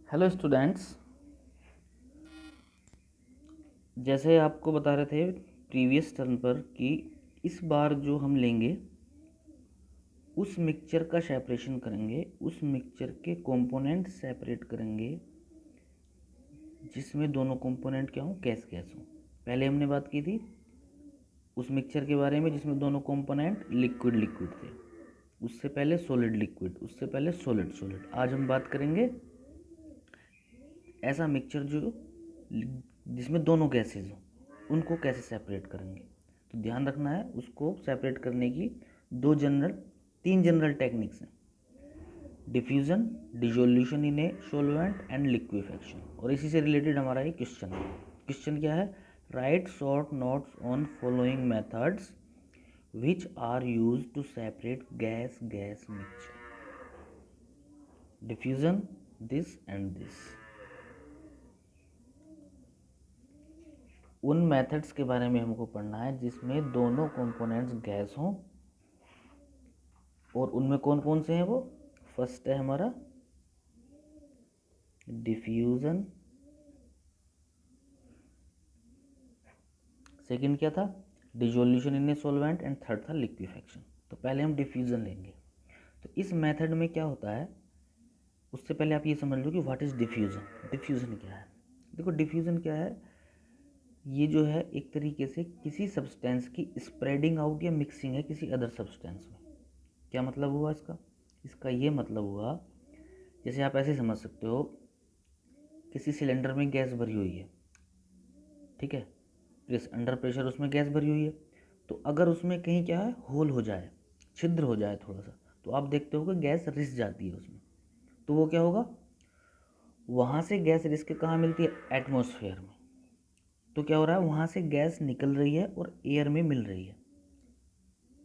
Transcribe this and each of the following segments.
Hello students, जैसे आपको बता रहे थे प्रीवियस टर्न पर कि इस बार जो हम लेंगे उस मिक्सचर का सेपरेशन करेंगे, उस मिक्सचर के कंपोनेंट सेपरेट करेंगे जिसमें दोनों कंपोनेंट क्या हो, गैस गैस हो। पहले हमने बात की थी उस मिक्सचर के बारे में जिसमें दोनों कंपोनेंट लिक्विड लिक्विड थे, उससे पहले सॉलिड लिक्विड, उससे पहले सॉलिड सॉलिड। आज हम बात करेंगे ऐसा मिक्सचर जो जिसमें दोनों गैसेज हो, उनको कैसे सेपरेट करेंगे। तो ध्यान रखना है, उसको सेपरेट करने की तीन जनरल टेक्निक्स हैं: diffusion, dissolution in a solvent and liquefaction. और इसी से रिलेटेड हमारा एक क्वेश्चन है। क्वेश्चन क्या है? Write short notes on following methods which are use to separate gas gas mixture, diffusion, this and this. उन मेथड्स के बारे में हमको पढ़ना है जिसमें दोनों कंपोनेंट्स गैस हों। और उनमें कौन कौन से हैं वो? फर्स्ट है हमारा डिफ्यूजन, सेकंड क्या था? Dissolution in a solvent, and third था लिक्विफेक्शन। तो पहले हम डिफ्यूजन लेंगे। तो इस मेथड में क्या होता है, उससे पहले आप ये समझ लो कि व्हाट इज डिफ्यूजन। डिफ्यूजन क्या है? देखो, डिफ्यूजन क्या है, ये जो है एक तरीके से किसी सब्सटेंस की स्प्रेडिंग आउट या मिक्सिंग है किसी अदर सब्सटेंस में। क्या मतलब हुआ इसका? इसका ये मतलब हुआ, जैसे आप ऐसे समझ सकते हो, किसी सिलेंडर में गैस भरी हुई है, ठीक है, अंडर प्रेशर उसमें गैस भरी हुई है। तो अगर उसमें कहीं क्या है, होल हो जाए, छिद्र हो जाए थोड़ा सा, तो आप देखते हो कि गैस रिस जाती है उसमें। तो वो क्या होगा, वहाँ से गैस रिस के कहाँ मिलती है? एटमॉस्फेयर में। तो क्या हो रहा है, वहाँ से गैस निकल रही है और एयर में मिल रही है,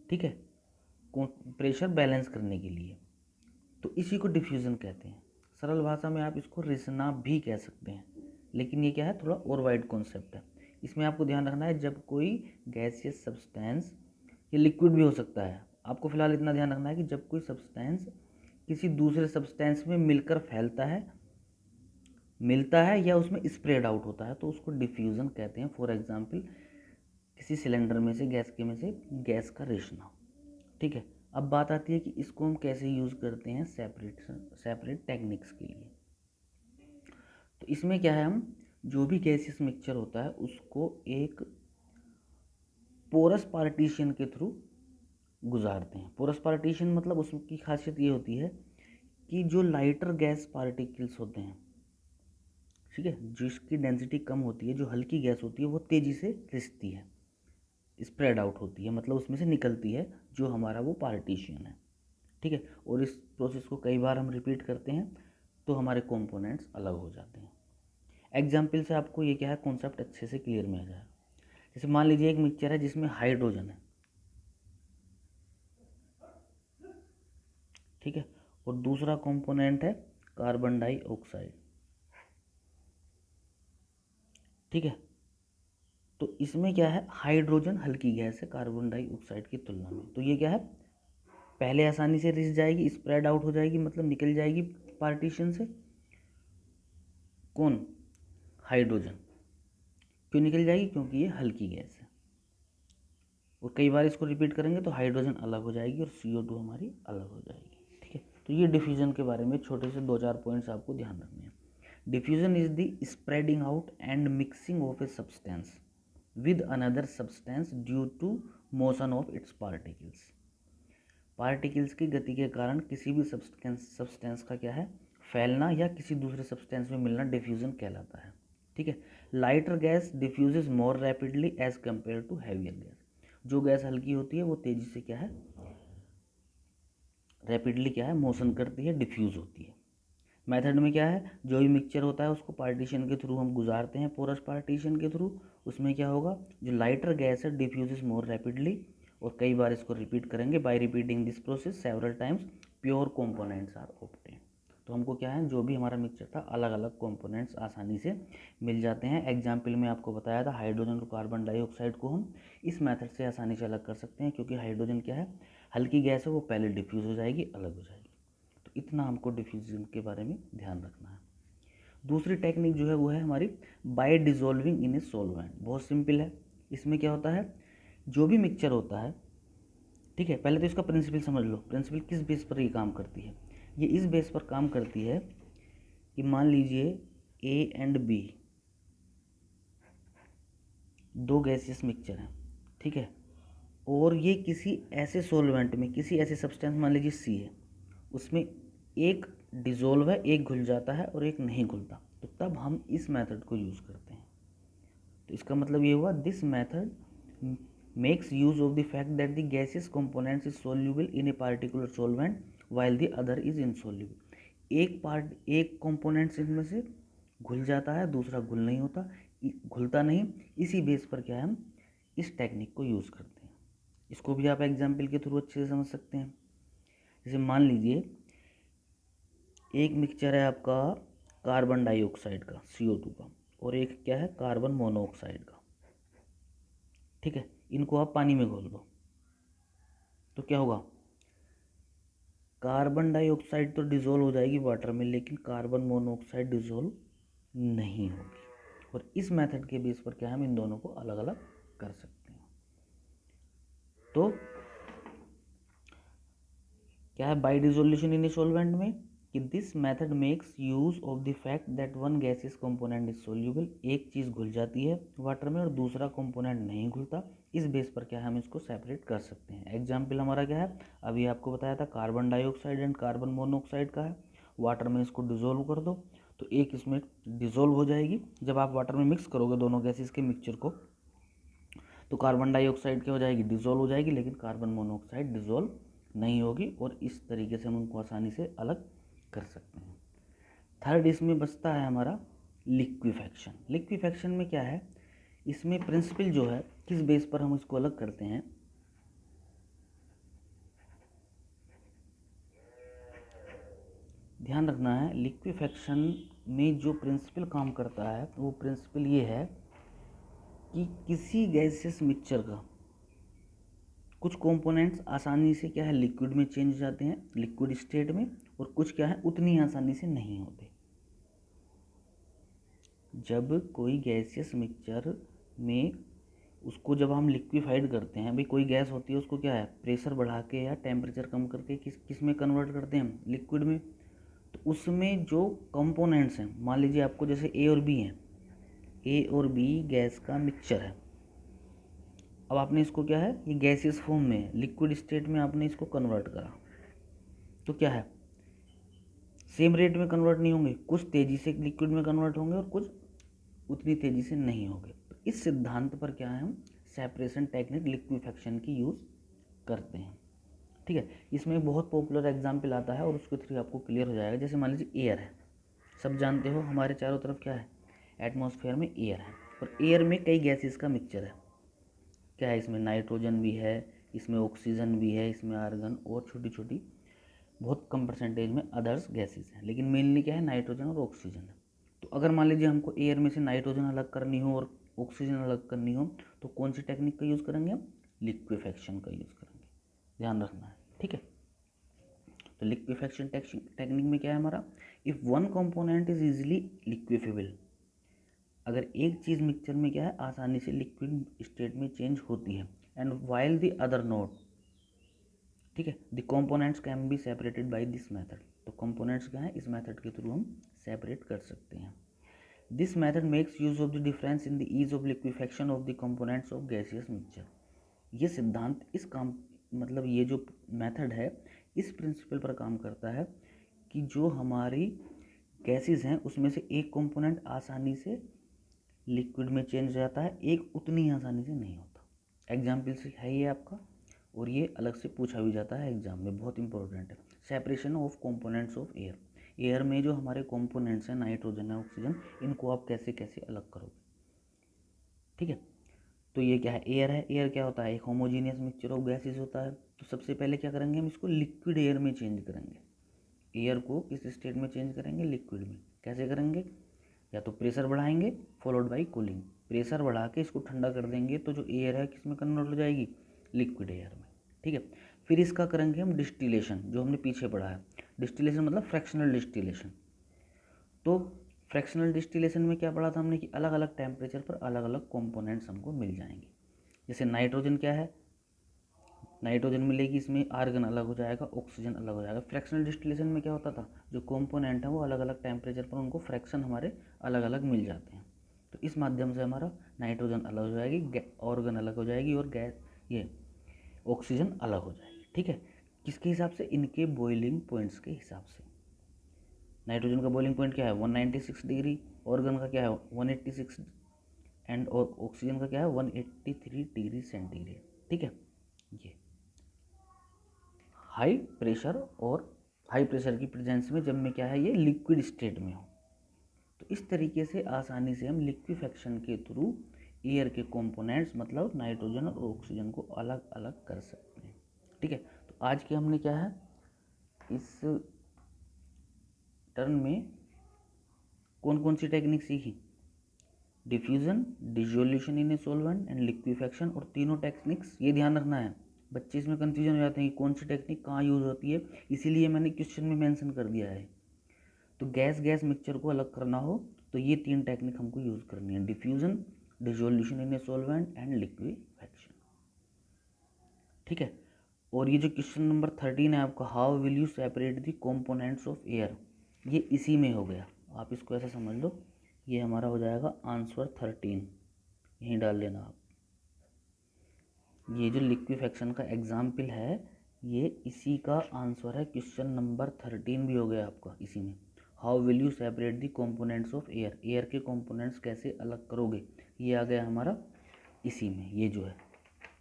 ठीक है, प्रेशर बैलेंस करने के लिए। तो इसी को डिफ्यूज़न कहते हैं। सरल भाषा में आप इसको रिसना भी कह सकते हैं, लेकिन ये क्या है, थोड़ा और वाइड कॉन्सेप्ट है। इसमें आपको ध्यान रखना है, जब कोई गैसियस सब्सटेंस, ये लिक्विड भी हो सकता है, आपको फिलहाल इतना ध्यान रखना है कि जब कोई सब्सटेंस किसी दूसरे सब्सटेंस में मिलकर फैलता है, मिलता है या उसमें स्प्रेड आउट होता है, तो उसको डिफ्यूज़न कहते हैं। फॉर एग्जाम्पल, किसी सिलेंडर में से गैस का रिसना, ठीक है। अब बात आती है कि इसको हम कैसे यूज़ करते हैं सेपरेट टेक्निक्स के लिए। तो इसमें क्या है, हम जो भी गैसियस मिक्सचर होता है उसको एक पोरस पार्टीशन के थ्रू गुजारते हैं। पोरस पार्टीशन मतलब उसकी खासियत ये होती है कि जो लाइटर गैस पार्टिकल्स होते हैं, ठीक है, जिसकी डेंसिटी कम होती है, जो हल्की गैस होती है, वो तेज़ी से रिसती है, स्प्रेड आउट होती है, मतलब उसमें से निकलती है, जो हमारा वो पार्टीशन है, ठीक है। और इस प्रोसेस को कई बार हम रिपीट करते हैं तो हमारे कंपोनेंट्स अलग हो जाते हैं। एग्जाम्पल से आपको ये क्या है, कॉन्सेप्ट अच्छे से क्लियर में आ जाए। जैसे मान लीजिए एक मिक्सचर है जिसमें हाइड्रोजन है, ठीक है, और दूसरा कंपोनेंट है कार्बन डाइऑक्साइड, ठीक है। तो इसमें क्या है, हाइड्रोजन हल्की गैस है कार्बन डाइऑक्साइड की तुलना में। तो ये क्या है, पहले आसानी से रिस जाएगी, स्प्रेड आउट हो जाएगी, मतलब निकल जाएगी पार्टीशन से। कौन? हाइड्रोजन। क्यों निकल जाएगी? क्योंकि ये हल्की गैस है। और कई बार इसको रिपीट करेंगे तो हाइड्रोजन अलग हो जाएगी और CO2 हमारी अलग हो जाएगी, ठीक है। तो ये डिफ्यूजन के बारे में छोटे से 2-4 पॉइंट्स आपको ध्यान रखने हैं। Diffusion is the spreading out and mixing of a substance with another substance due to motion of its particles. Particles की गति के कारण किसी भी सब्सटेंस का क्या है, फैलना या किसी दूसरे सब्सटेंस में मिलना डिफ्यूजन कहलाता है, ठीक है। Lighter gas diffuses more rapidly as compare to heavier gas. जो गैस हल्की होती है वो तेजी से क्या है, रैपिडली क्या है, मोशन करती है, डिफ्यूज होती है। मेथड में क्या है, जो भी मिक्सचर होता है उसको पार्टीशन के थ्रू हम गुजारते हैं, पोरस पार्टीशन के थ्रू। उसमें क्या होगा, जो लाइटर गैस है डिफ्यूजेस मोर रैपिडली, और कई बार इसको रिपीट करेंगे। By repeating this process several times pure components are obtain. तो हमको क्या है, जो भी हमारा मिक्सचर था, अलग अलग कंपोनेंट्स आसानी से मिल जाते हैं। एग्जाम्पल में आपको बताया था, हाइड्रोजन और कार्बन डाइऑक्साइड को हम इस मेथड से आसानी से अलग कर सकते हैं, क्योंकि हाइड्रोजन क्या है, हल्की गैस है, वो पहले डिफ्यूज़ हो जाएगी, अलग हो जाएगी। तो इतना हमको डिफ्यूज़न के बारे में ध्यान रखना है। दूसरी टेक्निक जो है वो है हमारी by dissolving in a solvent. बहुत सिंपल है। इसमें क्या होता है, जो भी मिक्सचर होता है, ठीक है, पहले तो इसका प्रिंसिपल समझ लो। प्रिंसिपल किस बेस पर ये काम करती है, ये इस बेस पर काम करती है कि मान लीजिए ए एंड बी दो गैसियस मिक्सचर हैं, ठीक है, और ये किसी ऐसे सॉल्वेंट में, किसी ऐसे सब्सटेंस, मान लीजिए सी है, उसमें एक डिजोल्व है, एक घुल जाता है और एक नहीं घुलता, तो तब हम इस मेथड को यूज़ करते हैं। तो इसका मतलब ये हुआ, this method makes use of the fact that the gaseous components is soluble in a particular solvent while the other is insoluble. एक कंपोनेंट्स इनमें से घुल जाता है, दूसरा घुल नहीं होता, घुलता नहीं। इसी बेस पर क्या है, हम इस टेक्निक को यूज़ करते हैं। इसको भी आप एग्जाम्पल के थ्रू अच्छे से समझ सकते हैं। जैसे मान लीजिए एक मिक्सचर है आपका कार्बन डाइऑक्साइड का, CO2 का, और एक क्या है, कार्बन मोनोऑक्साइड का, ठीक है। इनको आप पानी में घोल दो तो क्या होगा, कार्बन डाइऑक्साइड तो डिजोल्व हो जाएगी वाटर में, लेकिन कार्बन मोनोऑक्साइड डिजोल्व नहीं होगी। और इस मेथड के बेस पर क्या है, हम इन दोनों को अलग अलग कर सकते हैं। तो क्या है bye dissolution in a solvent में, कि this method makes use of the fact that one gaseous component is soluble, एक चीज़ घुल जाती है वाटर में और दूसरा कंपोनेंट नहीं घुलता। इस बेस पर क्या है, हम इसको सेपरेट कर सकते हैं। एग्जाम्पल हमारा क्या है, अभी आपको बताया था carbon dioxide and carbon monoxide का है। वाटर में इसको डिजोल्व कर दो तो एक इसमें डिजोल्व हो जाएगी। जब आप वाटर में मिक्स करोगे दोनों गैसेस के मिक्सचर को, तो कार्बन डाइऑक्साइड क्या हो जाएगी, डिजोल्व हो जाएगी, लेकिन कार्बन मोनोऑक्साइड डिजोल्व नहीं होगी। और इस तरीके से हम उनको आसानी से अलग कर सकते हैं। थर्ड इसमें बचता है हमारा लिक्विफैक्शन। लिक्विफैक्शन में क्या है, इसमें प्रिंसिपल जो है, किस बेस पर हम इसको अलग करते हैं, ध्यान रखना है। लिक्विफैक्शन में जो प्रिंसिपल काम करता है वो प्रिंसिपल ये है कि किसी गैसियस मिक्सचर का कुछ कंपोनेंट्स आसानी से क्या है, लिक्विड में चेंज हो जाते हैं, लिक्विड स्टेट में, और कुछ क्या है, उतनी आसानी से नहीं होते। जब कोई गैसियस मिक्सचर में उसको जब हम लिक्विफाइड करते हैं, भाई कोई गैस होती है उसको क्या है, प्रेशर बढ़ा के या टेम्परेचर कम करके किस में कन्वर्ट करते हैं हम, लिक्विड में। तो उसमें जो कंपोनेंट्स हैं, मान लीजिए आपको जैसे ए और बी हैं, ए और बी गैस का मिक्सचर है। अब आपने इसको क्या है, ये गैसियस फॉर्म में है, लिक्विड स्टेट में आपने इसको कन्वर्ट करा, तो क्या है, सेम रेट में कन्वर्ट नहीं होंगे, कुछ तेज़ी से लिक्विड में कन्वर्ट होंगे और कुछ उतनी तेज़ी से नहीं होंगे। तो इस सिद्धांत पर क्या है, हम सेपरेशन टेक्निक लिक्विफैक्शन की यूज़ करते हैं, ठीक है। इसमें एक बहुत पॉपुलर एग्जाम्पल आता है और उसके थ्रू आपको क्लियर हो जाएगा। जैसे मान लीजिए एयर है, सब जानते हो हमारे चारों तरफ क्या है, एटमॉस्फेयर में एयर है, और एयर में कई गैसेस का मिक्सचर है। क्या है, इसमें नाइट्रोजन भी है, इसमें ऑक्सीजन भी है, इसमें आर्गन और छोटी छोटी बहुत कम परसेंटेज में अदर्स गैसेस हैं, लेकिन मेनली क्या है, नाइट्रोजन और ऑक्सीजन है। तो अगर मान लीजिए हमको एयर में से नाइट्रोजन अलग करनी हो और ऑक्सीजन अलग करनी हो, तो कौन सी टेक्निक का यूज़ करेंगे हम, लिक्विफैक्शन का यूज़ करेंगे। ध्यान रखना है, ठीक है। तो लिक्विफैक्शन टेक्निक में क्या है हमारा, if one component is easily liquefiable, अगर एक चीज़ मिक्सचर में क्या है, आसानी से लिक्विड स्टेट में चेंज होती है, and while the other note, ठीक है, the components can be separated by this method. तो कंपोनेंट्स क्या है, इस मेथड के थ्रू हम सेपरेट कर सकते हैं। This method makes use of the difference in the ease of liquefaction of the components of gaseous mixture. ये सिद्धांत इस काम, मतलब ये जो मेथड है, इस प्रिंसिपल पर काम करता है कि जो हमारी गैसेस हैं उसमें से एक कंपोनेंट आसानी से लिक्विड में चेंज हो जाता है, एक उतनी आसानी से नहीं होता। एग्जाम्पल से है ये आपका, और ये अलग से पूछा भी जाता है एग्जाम में, बहुत इंपॉर्टेंट है। Separation of components of air, air में जो हमारे कंपोनेंट्स हैं, नाइट्रोजन है, ऑक्सीजन, इनको आप कैसे कैसे अलग करोगे, ठीक है। तो ये क्या है, एयर है। एयर क्या होता है, एक होमोजीनियस मिक्सचर ऑफ गैसेस होता है। तो सबसे पहले क्या करेंगे, हम इसको लिक्विड एयर में चेंज करेंगे। एयर को किस स्टेट में चेंज करेंगे, लिक्विड में। कैसे करेंगे, या तो प्रेशर बढ़ाएंगे फॉलोड बाई कूलिंग, प्रेशर बढ़ा के इसको ठंडा कर देंगे तो जो एयर है किस में कन्वर्ट हो जाएगी, लिक्विड एयर में, ठीक है। फिर इसका करेंगे हम डिस्टिलेशन, जो हमने पीछे पढ़ा है। डिस्टिलेशन मतलब फ्रैक्शनल डिस्टिलेशन। तो फ्रैक्शनल डिस्टिलेशन में क्या पढ़ा था हमने कि अलग अलग टेम्परेचर पर अलग अलग कंपोनेंट्स हमको मिल जाएंगे। जैसे नाइट्रोजन क्या है, नाइट्रोजन मिलेगी, इसमें आर्गन अलग हो जाएगा, ऑक्सीजन अलग हो जाएगा। फ्रैक्शनल डिस्टिलेशन में क्या होता था, जो कंपोनेंट है वो अलग अलग टेम्परेचर पर उनको फ्रैक्शन हमारे अलग अलग मिल जाते हैं। तो इस माध्यम से हमारा नाइट्रोजन अलग हो जाएगी, ऑर्गन अलग हो जाएगी, और गैस ये ऑक्सीजन अलग हो जाएगी। ठीक है, किसके हिसाब से, इनके बॉइलिंग पॉइंट्स के हिसाब से। नाइट्रोजन का बॉइलिंग पॉइंट क्या है 196 डिग्री, ऑर्गन का क्या है 186, एंड और ऑक्सीजन का क्या है 183 डिग्री सेंटीग्रेड। ठीक है, ये हाई प्रेशर और हाई प्रेशर की प्रेजेंस में जब में क्या है ये लिक्विड स्टेट में हो। तो इस तरीके से आसानी से हम लिक्विफैक्शन के थ्रू एयर के कंपोनेंट्स मतलब नाइट्रोजन और ऑक्सीजन को अलग अलग कर सकते हैं। ठीक है, तो आज के हमने क्या है इस टर्म में कौन कौन सी टेक्निक सीखी, diffusion, dissolution in a solvent and liquefaction. और तीनों टेक्निक्स ये ध्यान रखना है, बच्चे इसमें कंफ्यूजन हो जाते हैं कि कौन सी टेक्निक कहाँ यूज़ होती है, इसीलिए मैंने क्वेश्चन में मेंशन कर दिया है। तो गैस गैस मिक्सचर को अलग करना हो तो ये 3 टेक्निक हमको यूज़ करनी है, diffusion, dissolution in a solvent and liquefaction. ठीक है, और ये जो क्वेश्चन नंबर 13 है आपका, how will you separate the components of air, ये इसी में हो गया। आप इसको ऐसा समझ लो, ये हमारा हो जाएगा आंसर 13, यहीं डाल लेना आप। ये जो लिक्विफैक्शन का एग्जाम्पल है ये इसी का आंसर है, क्वेश्चन नंबर 13 भी हो गया आपका इसी में। How will you separate the components of air, air के कंपोनेंट्स कैसे अलग करोगे, ये आ गया हमारा इसी में, ये जो है।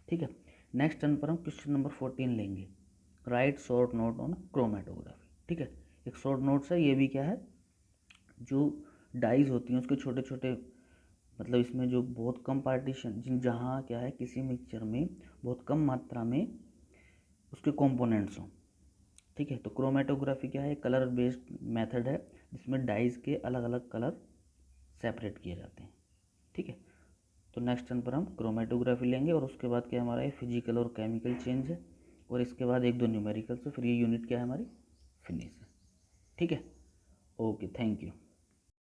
ठीक है, नेक्स्ट टर्न पर हम क्वेश्चन नंबर 14 लेंगे, right short note on chromatography. ठीक है, एक शॉर्ट नोट्स है, ये भी क्या है, जो डाइज होती हैं उसके छोटे छोटे, मतलब इसमें जो बहुत कम पार्टीशन जहाँ क्या है किसी मिक्सचर में बहुत कम मात्रा में उसके कंपोनेंट्स हों। ठीक है, तो क्रोमेटोग्राफी क्या है, कलर बेस्ड मेथड है जिसमें डाइज के अलग अलग कलर सेपरेट किए जाते हैं। ठीक है, तो नेक्स्ट टर्न पर हम क्रोमेटोग्राफी लेंगे और उसके बाद क्या हमारा ये फिजिकल और केमिकल चेंज है, और इसके बाद 1-2 न्यूमेरिकल से फिर ये यूनिट क्या है हमारी फिनिश है। ठीक है, ओके, थैंक यू।